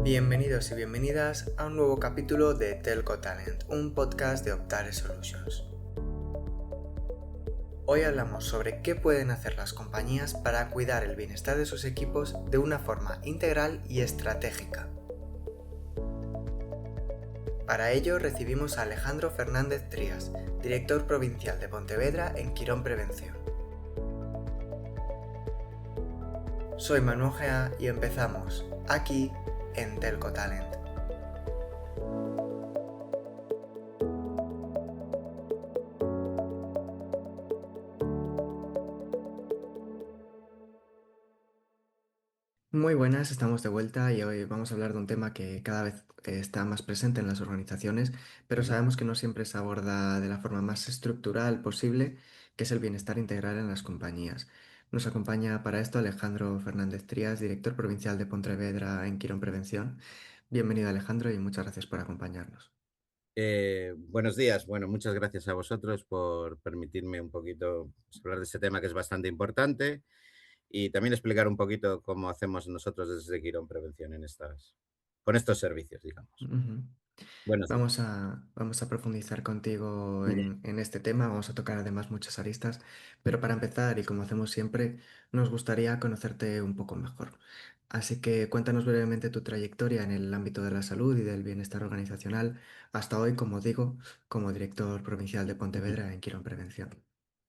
Bienvenidos y bienvenidas a un nuevo capítulo de Telco Talent, un podcast de Optare Solutions. Hoy hablamos sobre qué pueden hacer las compañías para cuidar el bienestar de sus equipos de una forma integral y estratégica. Para ello recibimos a Alejandro Fernández Trías, director provincial de Pontevedra en Quirón Prevención. Soy Manu Ojea y empezamos aquí en Telco Talent. Muy buenas, estamos de vuelta y hoy vamos a hablar de un tema que cada vez está más presente en las organizaciones, pero Ujú. sabemos que no siempre se aborda de la forma más estructural posible, que es el bienestar integral en las compañías. Nos acompaña para esto Alejandro Fernández Trías, director provincial de Pontevedra en Quirón Prevención. Bienvenido Alejandro y muchas gracias por acompañarnos. Buenos días. Bueno, muchas gracias a vosotros por permitirme un poquito pues, hablar de este tema que es bastante importante y también explicar un poquito cómo hacemos nosotros desde Quirón Prevención con estos servicios, digamos. Ujú. Buenos días. Vamos a profundizar contigo Ujú. en este tema, vamos a tocar además muchas aristas, pero para empezar, y como hacemos siempre, nos gustaría conocerte un poco mejor. Así que cuéntanos brevemente tu trayectoria en el ámbito de la salud y del bienestar organizacional hasta hoy, como digo, como director provincial de Ujú. Pontevedra en Quirón Prevención.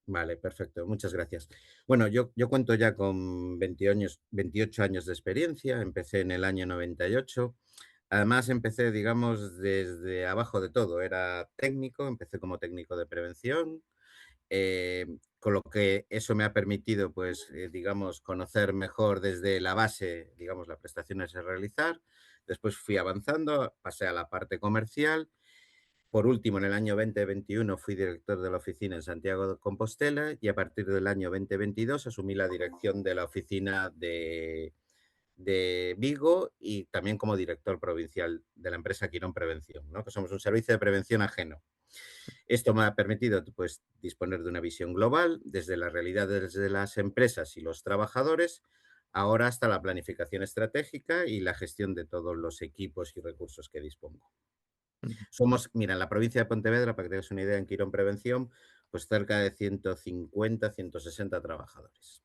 Vale, perfecto. Muchas gracias. Bueno, yo cuento ya con 28 años de experiencia. Empecé en el año 98. Además, empecé, digamos, desde abajo de todo. Era técnico, empecé como técnico de prevención. Con lo que eso me ha permitido, pues, digamos, conocer mejor desde la base, digamos, las prestaciones a realizar. Después fui avanzando, pasé a la parte comercial. Por último, en el año 2021 fui director de la oficina en Santiago de Compostela y a partir del año 2022 asumí la dirección de la oficina de Vigo y también como director provincial de la empresa Quirón Prevención, ¿no? Que somos un servicio de prevención ajeno. Esto me ha permitido, pues, disponer de una visión global desde las realidades de las empresas y los trabajadores, ahora hasta la planificación estratégica y la gestión de todos los equipos y recursos que dispongo. Somos, mira, en la provincia de Pontevedra, para que tengas una idea, en Quirón Prevención, pues cerca de 150, 160 trabajadores.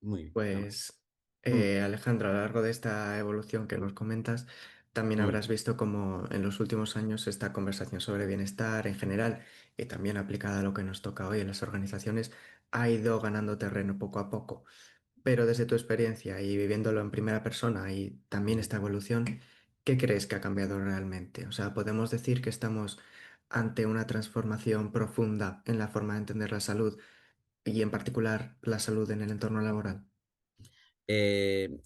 Muy bien. Pues, Mm, Alejandro, a lo largo de esta evolución que nos comentas, también mm. habrás visto cómo en los últimos años esta conversación sobre bienestar en general y también aplicada a lo que nos toca hoy en las organizaciones ha ido ganando terreno poco a poco. Pero desde tu experiencia y viviéndolo en primera persona y también esta evolución, ¿qué crees que ha cambiado realmente? O sea, ¿podemos decir que estamos ante una transformación profunda en la forma de entender la salud y en particular la salud en el entorno laboral?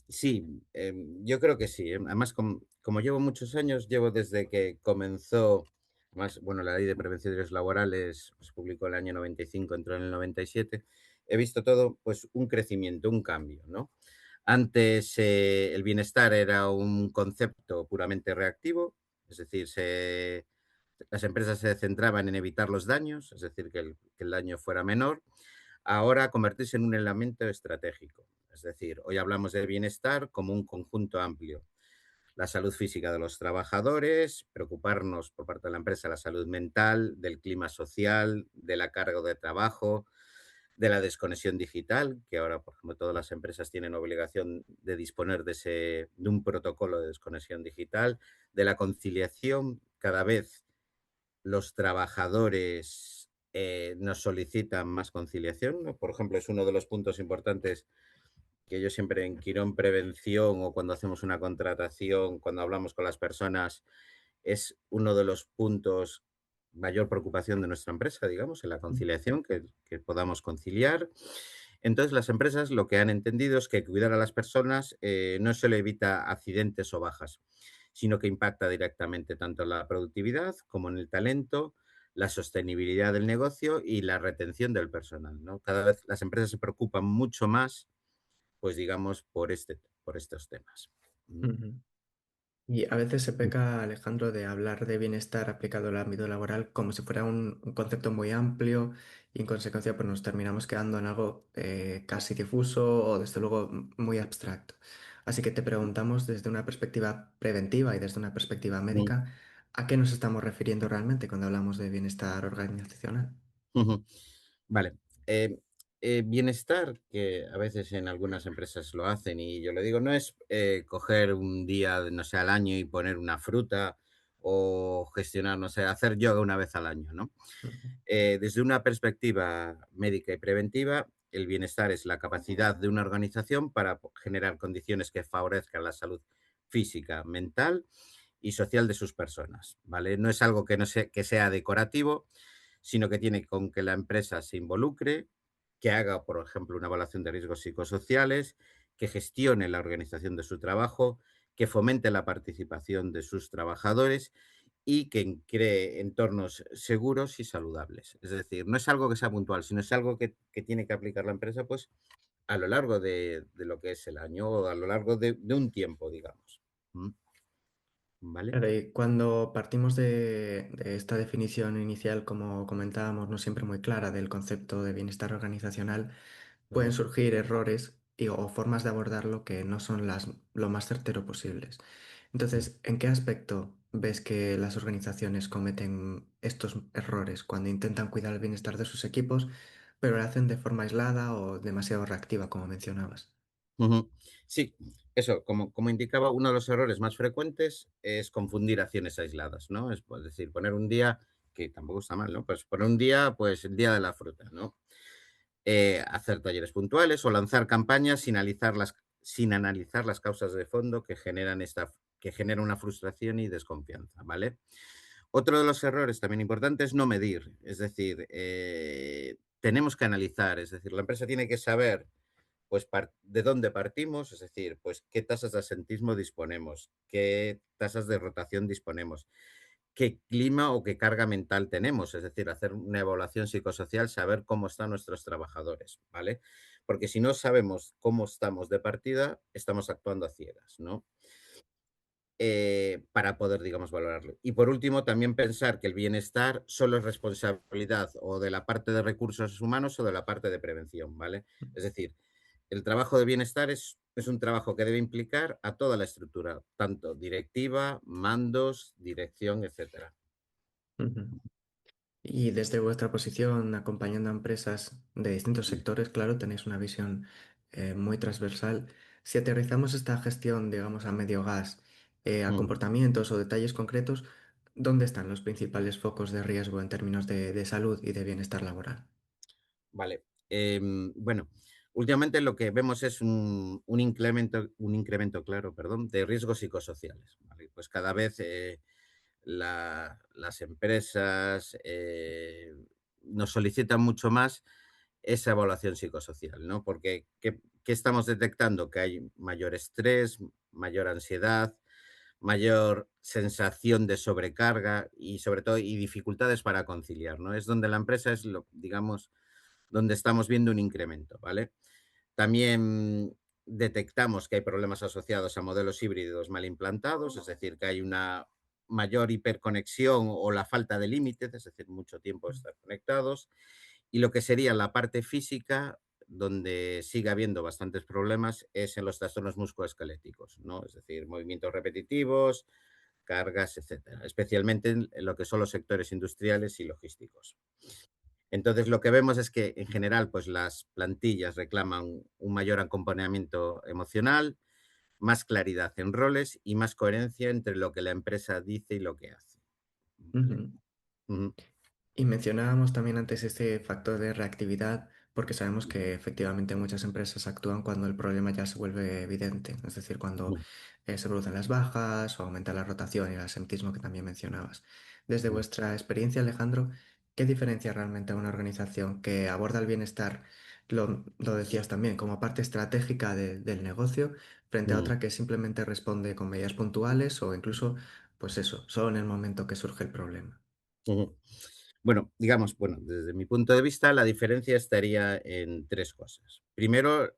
Sí, yo creo que sí. Además, como llevo muchos años, llevo desde que comenzó, además, bueno, la Ley de Prevención de Riesgos Laborales se publicó en el año 95, entró en el 97. He visto todo, pues, un crecimiento, un cambio, ¿no? Antes, el bienestar era un concepto puramente reactivo, es decir, las empresas se centraban en evitar los daños, es decir, que el daño fuera menor. Ahora convertirse en un elemento estratégico. Es decir, hoy hablamos de bienestar como un conjunto amplio. La salud física de los trabajadores, preocuparnos por parte de la empresa la salud mental, del clima social, de la carga de trabajo, de la desconexión digital, que ahora, por ejemplo, todas las empresas tienen obligación de disponer de un protocolo de desconexión digital, de la conciliación. Cada vez los trabajadores nos solicitan más conciliación, ¿no? Por ejemplo, es uno de los puntos importantes que yo siempre en Quirón Prevención o cuando hacemos una contratación, cuando hablamos con las personas, es uno de los puntos mayor preocupación de nuestra empresa, digamos, en la conciliación, que podamos conciliar. Entonces, las empresas lo que han entendido es que cuidar a las personas no solo evita accidentes o bajas, sino que impacta directamente tanto en la productividad como en el talento, la sostenibilidad del negocio y la retención del personal, ¿no? Cada vez las empresas se preocupan mucho más, pues digamos, por estos temas. Mm. Ujú. Y a veces se peca, Alejandro, de hablar de bienestar aplicado al ámbito laboral como si fuera un concepto muy amplio y en consecuencia pues nos terminamos quedando en algo casi difuso o desde luego muy abstracto. Así que te preguntamos desde una perspectiva preventiva y desde una perspectiva Mm, médica, ¿a qué nos estamos refiriendo realmente cuando hablamos de bienestar organizacional? ujú. Vale. eh, Bienestar, que a veces en algunas empresas lo hacen y yo lo digo, no es coger un día, no sé, al año y poner una fruta o gestionar, no sé, hacer yoga una vez al año, ¿no? Ujú. Desde una perspectiva médica y preventiva, el bienestar es la capacidad de una organización para generar condiciones que favorezcan la salud física, mental y social de sus personas, ¿vale? No es algo que, no sea, que sea decorativo, sino que tiene con que la empresa se involucre, que haga, por ejemplo, una evaluación de riesgos psicosociales, que gestione la organización de su trabajo, que fomente la participación de sus trabajadores y que cree entornos seguros y saludables. Es decir, no es algo que sea puntual, sino es algo que tiene que aplicar la empresa pues, a lo largo de lo que es el año o a lo largo de un tiempo, digamos. ¿Mm? ¿Vale? Claro, y cuando partimos de esta definición inicial, como comentábamos, no siempre muy clara del concepto de bienestar organizacional, pueden Ujú, surgir errores o formas de abordarlo que no son lo más certero posibles. ujú, Entonces, ¿en qué aspecto ves que las organizaciones cometen estos errores cuando intentan cuidar el bienestar de sus equipos, pero lo hacen de forma aislada o demasiado reactiva, como mencionabas? ujú. Sí, eso, como indicaba, uno de los errores más frecuentes es confundir acciones aisladas, ¿no? Es pues, decir, poner un día, que tampoco está mal, ¿no? Pues poner un día, pues el día de la fruta, ¿no? Hacer talleres puntuales o lanzar campañas sin analizar las causas de fondo que generan una frustración y desconfianza, ¿vale? Otro de los errores también importante es no medir, es decir, tenemos que analizar, es decir, la empresa tiene que saber pues de dónde partimos, es decir, pues qué tasas de asentismo disponemos, qué tasas de rotación disponemos, qué clima o qué carga mental tenemos, es decir, hacer una evaluación psicosocial, saber cómo están nuestros trabajadores, ¿vale? Porque si no sabemos cómo estamos de partida, estamos actuando a ciegas, ¿no? Para poder, digamos, valorarlo. Y por último, también pensar que el bienestar solo es responsabilidad o de la parte de recursos humanos o de la parte de prevención, ¿vale? Es decir, el trabajo de bienestar es un trabajo que debe implicar a toda la estructura, tanto directiva, mandos, dirección, etcétera. Ujú. Y desde vuestra posición, acompañando a empresas de distintos sectores, claro, tenéis una visión muy transversal. Si aterrizamos esta gestión, digamos, a medio gas, a Mm. comportamientos o detalles concretos, ¿dónde están los principales focos de riesgo en términos de salud y de bienestar laboral? Vale. Bueno, últimamente lo que vemos es un incremento, claro, perdón, de riesgos psicosociales. ¿Vale? Pues cada vez las empresas nos solicitan mucho más esa evaluación psicosocial, ¿no? Porque ¿qué estamos detectando? Que hay mayor estrés, mayor ansiedad, mayor sensación de sobrecarga y sobre todo y dificultades para conciliar, ¿no? Es donde la empresa es lo, digamos, donde estamos viendo un incremento, ¿vale? También detectamos que hay problemas asociados a modelos híbridos mal implantados, es decir, que hay una mayor hiperconexión o la falta de límites, es decir, mucho tiempo estar conectados. Y lo que sería la parte física, donde sigue habiendo bastantes problemas, es en los trastornos musculoesqueléticos, ¿no? Es decir, movimientos repetitivos, cargas, etcétera, especialmente en lo que son los sectores industriales y logísticos. Entonces, lo que vemos es que, en general, pues las plantillas reclaman un mayor acompañamiento emocional, más claridad en roles y más coherencia entre lo que la empresa dice y lo que hace. ¿Vale? Ujú. Ujú, Y mencionábamos también antes este factor de reactividad, porque sabemos ujú, que efectivamente muchas empresas actúan cuando el problema ya se vuelve evidente, es decir, cuando ujú, se producen las bajas o aumenta la rotación y el absentismo que también mencionabas. Desde ujú, vuestra experiencia, Alejandro, ¿qué diferencia realmente a una organización que aborda el bienestar, lo decías también, como parte estratégica del negocio, frente a ujú, otra que simplemente responde con medidas puntuales o incluso, pues eso, solo en el momento que surge el problema? ujú. Bueno, digamos, bueno, desde mi punto de vista, la diferencia estaría en tres cosas. Primero,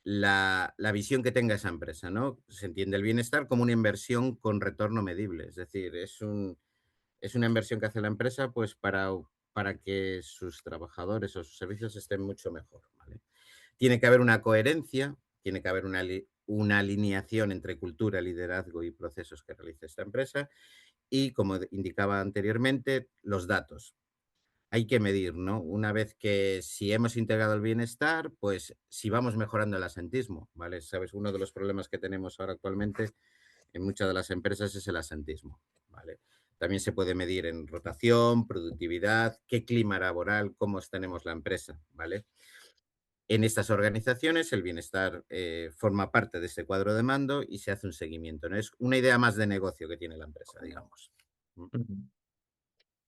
la visión que tenga esa empresa, ¿no? Se entiende el bienestar como una inversión con retorno medible, es decir, es una inversión que hace la empresa pues para que sus trabajadores o sus servicios estén mucho mejor, ¿vale? Tiene que haber una coherencia, tiene que haber una una alineación entre cultura, liderazgo y procesos que realiza esta empresa y, como indicaba anteriormente, los datos. Hay que medir, ¿no? Una vez que si hemos integrado el bienestar, pues si vamos mejorando el asentismo, ¿vale? Sabes, uno de los problemas que tenemos ahora actualmente en muchas de las empresas es el asentismo, ¿vale? También se puede medir en rotación, productividad, qué clima laboral, cómo tenemos la empresa, ¿vale? En estas organizaciones el bienestar forma parte de este cuadro de mando y se hace un seguimiento, ¿no? Es una idea más de negocio que tiene la empresa, digamos. Mm, Ujú.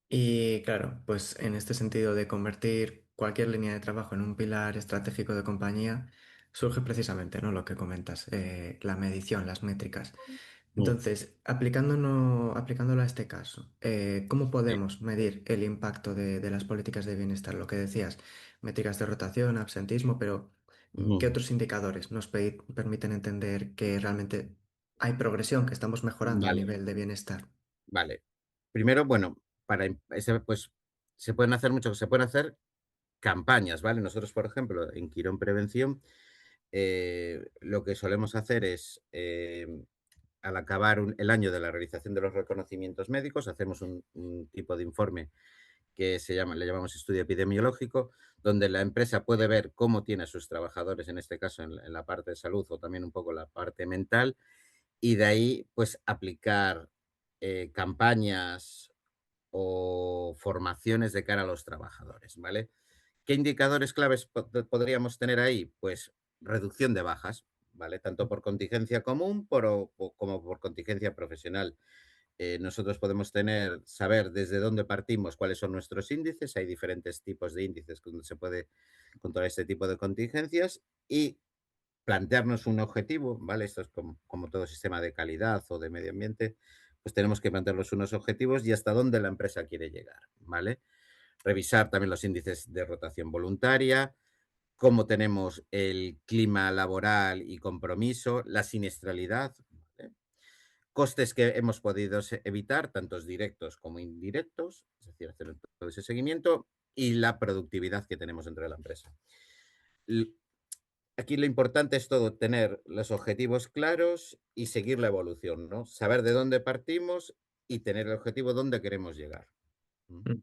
Y claro, pues en este sentido de convertir cualquier línea de trabajo en un pilar estratégico de compañía, surge precisamente, ¿no? Lo que comentas, la medición, las métricas. mm, Entonces, aplicándolo a este caso, ¿cómo sí, podemos medir el impacto de las políticas de bienestar? Lo que decías, métricas de rotación, absentismo, pero ¿qué ujú, otros indicadores nos permiten entender que realmente hay progresión, que estamos mejorando el vale, nivel de bienestar? vale. Primero, bueno, pues se pueden hacer mucho, se pueden hacer campañas, ¿vale? Nosotros, por ejemplo, en Quirón Prevención, lo que solemos hacer es, al acabar el año de la realización de los reconocimientos médicos, hacemos un tipo de informe que le llamamos estudio epidemiológico, donde la empresa puede ver cómo tiene a sus trabajadores, en este caso en la parte de salud o también un poco la parte mental, y de ahí pues aplicar campañas o formaciones de cara a los trabajadores, ¿vale? ¿Qué indicadores claves podríamos tener ahí? Pues reducción de bajas, ¿vale? Tanto por contingencia común como por contingencia profesional. Nosotros podemos saber desde dónde partimos, cuáles son nuestros índices. Hay diferentes tipos de índices donde se puede controlar este tipo de contingencias y plantearnos un objetivo, ¿vale? Esto es como todo sistema de calidad o de medio ambiente, pues tenemos que plantearnos unos objetivos y hasta dónde la empresa quiere llegar, ¿vale? Revisar también los índices de rotación voluntaria, cómo tenemos el clima laboral y compromiso, la siniestralidad, ¿vale? Costes que hemos podido evitar, tantos directos como indirectos, es decir, hacer todo ese seguimiento y la productividad que tenemos dentro de la empresa. Aquí lo importante es todo, tener los objetivos claros y seguir la evolución, ¿no? Saber de dónde partimos y tener el objetivo dónde queremos llegar. Mm,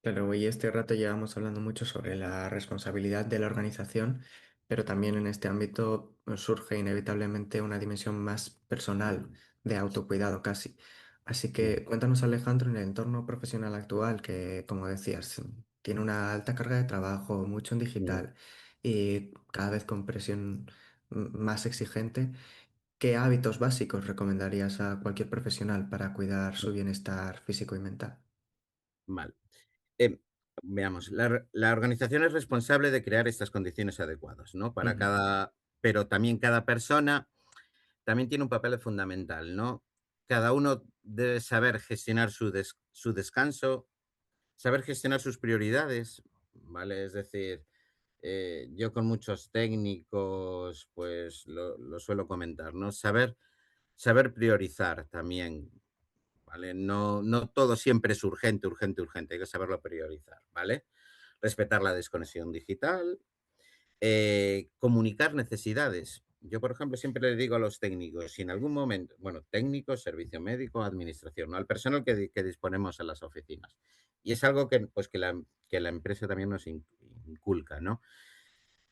Claro, y este rato llevamos hablando mucho sobre la responsabilidad de la organización, pero también en este ámbito surge inevitablemente una dimensión más personal, de autocuidado casi. Así mm, que cuéntanos, Alejandro, en el entorno profesional actual, que como decías, tiene una alta carga de trabajo, mucho en mm, digital y cada vez con presión más exigente, ¿qué hábitos básicos recomendarías a cualquier profesional para cuidar su bienestar físico y mental? mal. Em, Veamos, la organización es responsable de crear estas condiciones adecuadas, ¿no? Ujú, Pero también cada persona también tiene un papel fundamental, ¿no? Cada uno debe saber gestionar su descanso, saber gestionar sus prioridades, ¿vale? Es decir, yo con muchos técnicos, pues lo suelo comentar, ¿no? Saber priorizar también, ¿vale? No todo siempre es urgente, urgente, urgente, hay que saberlo priorizar, ¿vale? Respetar la desconexión digital, comunicar necesidades. Yo, por ejemplo, siempre le digo a los técnicos, si en algún momento, bueno, técnicos, servicio médico, administración, ¿no? Al personal que disponemos en las oficinas. Y es algo pues, que la empresa también nos inculca, ¿no?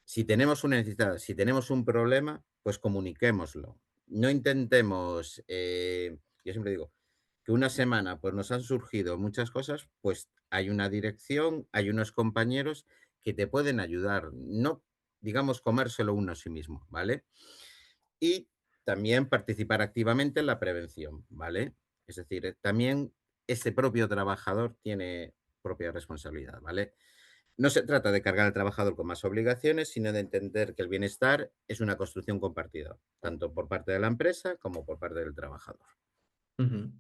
Si tenemos una necesidad, si tenemos un problema, pues comuniquémoslo. No intentemos, yo siempre digo, que una semana pues nos han surgido muchas cosas, pues hay una dirección, hay unos compañeros que te pueden ayudar, no digamos comérselo uno a sí mismo, ¿vale? Y también participar activamente en la prevención, ¿vale? Es decir, también ese propio trabajador tiene propia responsabilidad, ¿vale? No se trata de cargar al trabajador con más obligaciones, sino de entender que el bienestar es una construcción compartida, tanto por parte de la empresa como por parte del trabajador. ujú.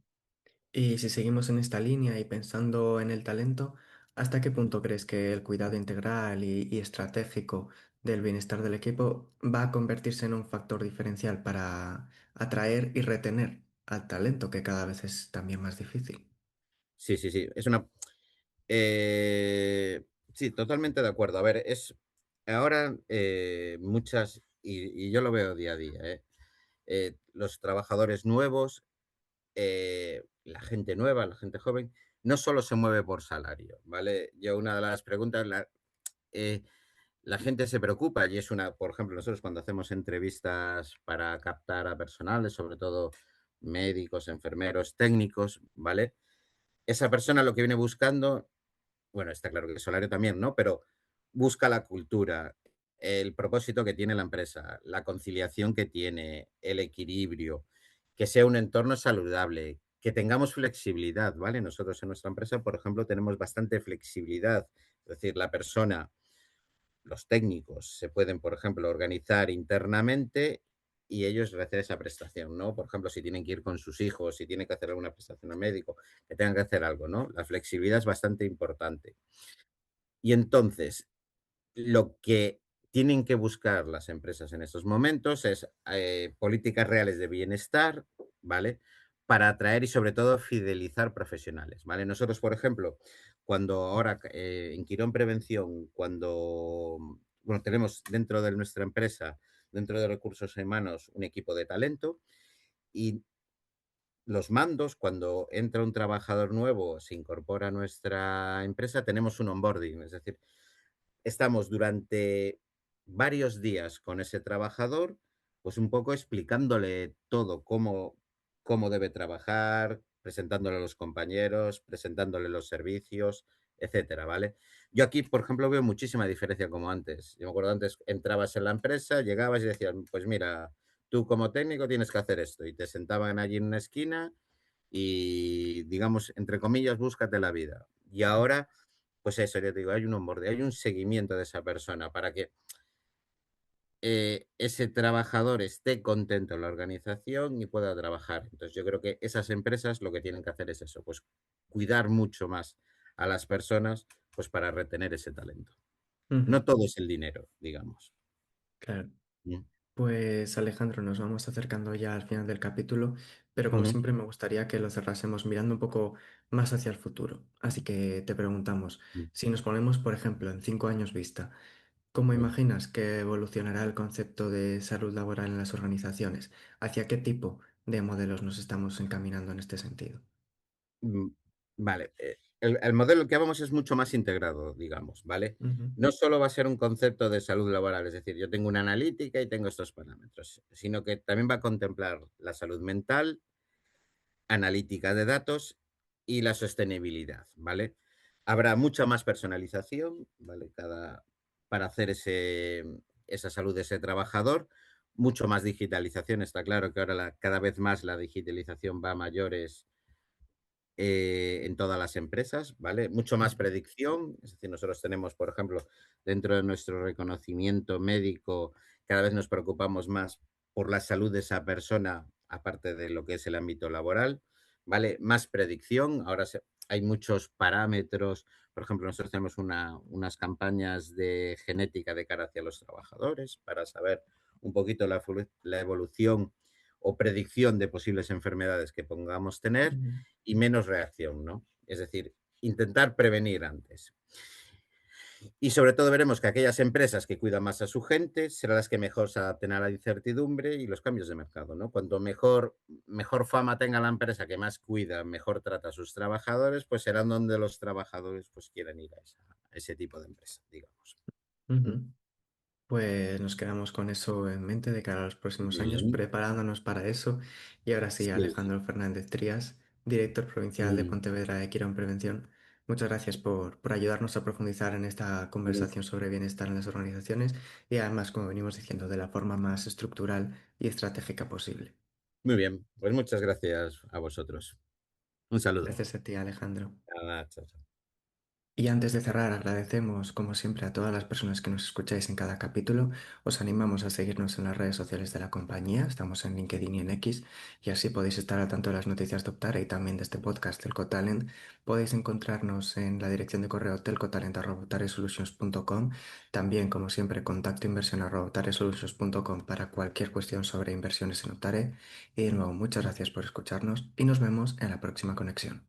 Y si seguimos en esta línea y pensando en el talento, ¿hasta qué punto crees que el cuidado integral y estratégico del bienestar del equipo va a convertirse en un factor diferencial para atraer y retener al talento, que cada vez es también más difícil? Sí, sí, sí. Sí, totalmente de acuerdo. A ver, ahora muchas. y yo lo veo día a día, ¿eh? Los trabajadores nuevos, la gente nueva, la gente joven, no solo se mueve por salario, ¿vale? Yo una de las preguntas, eh, la gente se preocupa y es una, por ejemplo, nosotros cuando hacemos entrevistas para captar a personales, sobre todo médicos, enfermeros, técnicos, ¿vale? Esa persona lo que viene buscando, bueno, está claro que el salario también, ¿no? Pero busca la cultura, el propósito que tiene la empresa, la conciliación que tiene, el equilibrio, que sea un entorno saludable, que tengamos flexibilidad, ¿vale? Nosotros en nuestra empresa, por ejemplo, tenemos bastante flexibilidad. Es decir, la persona, los técnicos se pueden, por ejemplo, organizar internamente y ellos hacer esa prestación, ¿no? Por ejemplo, si tienen que ir con sus hijos, si tienen que hacer alguna prestación al médico, que tengan que hacer algo, ¿no? La flexibilidad es bastante importante. Y entonces, lo que tienen que buscar las empresas en estos momentos es políticas reales de bienestar, ¿vale? Para atraer y sobre todo fidelizar profesionales, ¿vale? Nosotros, por ejemplo, cuando ahora en Quirón Prevención, cuando, bueno, tenemos dentro de nuestra empresa, dentro de recursos humanos, un equipo de talento y los mandos, cuando entra un trabajador nuevo, se incorpora a nuestra empresa, tenemos un onboarding, es decir, estamos durante varios días con ese trabajador, pues un poco explicándole todo, cómo debe trabajar, presentándole a los compañeros, presentándole los servicios, etcétera, ¿vale? Yo aquí, por ejemplo, veo muchísima diferencia como antes. Yo me acuerdo antes entrabas en la empresa, llegabas y decían, pues mira, tú como técnico tienes que hacer esto. Y te sentaban allí en una esquina y, digamos, entre comillas, búscate la vida. Y ahora pues eso, ya te digo, hay un onboarding, hay un seguimiento de esa persona para que ese trabajador esté contento en la organización y pueda trabajar. Entonces, yo creo que esas empresas lo que tienen que hacer es eso, pues cuidar mucho más a las personas, pues para retener ese talento. Ujú, No todo es el dinero, digamos. claro. Mm, Pues Alejandro, nos vamos acercando ya al final del capítulo, pero como ujú, siempre me gustaría que lo cerrásemos mirando un poco más hacia el futuro. Así que te preguntamos, mm, si nos ponemos, por ejemplo, en 5 años vista, ¿cómo mm. imaginas que evolucionará el concepto de salud laboral en las organizaciones? ¿Hacia qué tipo de modelos nos estamos encaminando en este sentido? Mm, vale, el modelo que vamos es mucho más integrado, digamos, ¿vale? Ujú, No solo va a ser un concepto de salud laboral, es decir, yo tengo una analítica y tengo estos parámetros, sino que también va a contemplar la salud mental, analítica de datos y la sostenibilidad, ¿vale? Habrá mucha más personalización, ¿vale? Para hacer esa salud de ese trabajador, mucho más digitalización, está claro que ahora cada vez más la digitalización va a mayores en todas las empresas, ¿vale? Mucho más ujú, predicción, es decir, nosotros tenemos, por ejemplo, dentro de nuestro reconocimiento médico, cada vez nos preocupamos más por la salud de esa persona, aparte de lo que es el ámbito laboral, ¿vale? Más predicción, hay muchos parámetros, por ejemplo, nosotros tenemos unas campañas de genética de cara hacia los trabajadores para saber un poquito la evolución o predicción de posibles enfermedades que pongamos tener ujú, y menos reacción, ¿no? Es decir, intentar prevenir antes. Y sobre todo veremos que aquellas empresas que cuidan más a su gente serán las que mejor se adapten a la incertidumbre y los cambios de mercado, ¿no? Cuanto mejor fama tenga la empresa que más cuida, mejor trata a sus trabajadores, pues serán donde los trabajadores pues quieran ir a ese tipo de empresa, digamos. Mm. ujú. Pues nos quedamos con eso en mente de cara a los próximos Muy años, bien. preparándonos para eso. Y ahora sí, Sí. Alejandro Fernández Trías, director provincial de Mm, Pontevedra de Quirón Prevención. Muchas gracias por ayudarnos a profundizar en esta mm. conversación sobre bienestar en las organizaciones y además, como venimos diciendo, de la forma más estructural y estratégica posible. Muy bien, pues muchas gracias a vosotros. Un saludo. Gracias a ti, Alejandro. Nada, chao, chao. Y antes de cerrar, agradecemos, como siempre, a todas las personas que nos escucháis en cada capítulo. Os animamos a seguirnos en las redes sociales de la compañía. Estamos en LinkedIn y en X, y así podéis estar al tanto de las noticias de Optare y también de este podcast, Telcotalent. Podéis encontrarnos en la dirección de correo telcotalent@optaresolutions.com. También, como siempre, contacto inversión@optaresolutions.com para cualquier cuestión sobre inversiones en Optare. Y de nuevo, muchas gracias por escucharnos y nos vemos en la próxima conexión.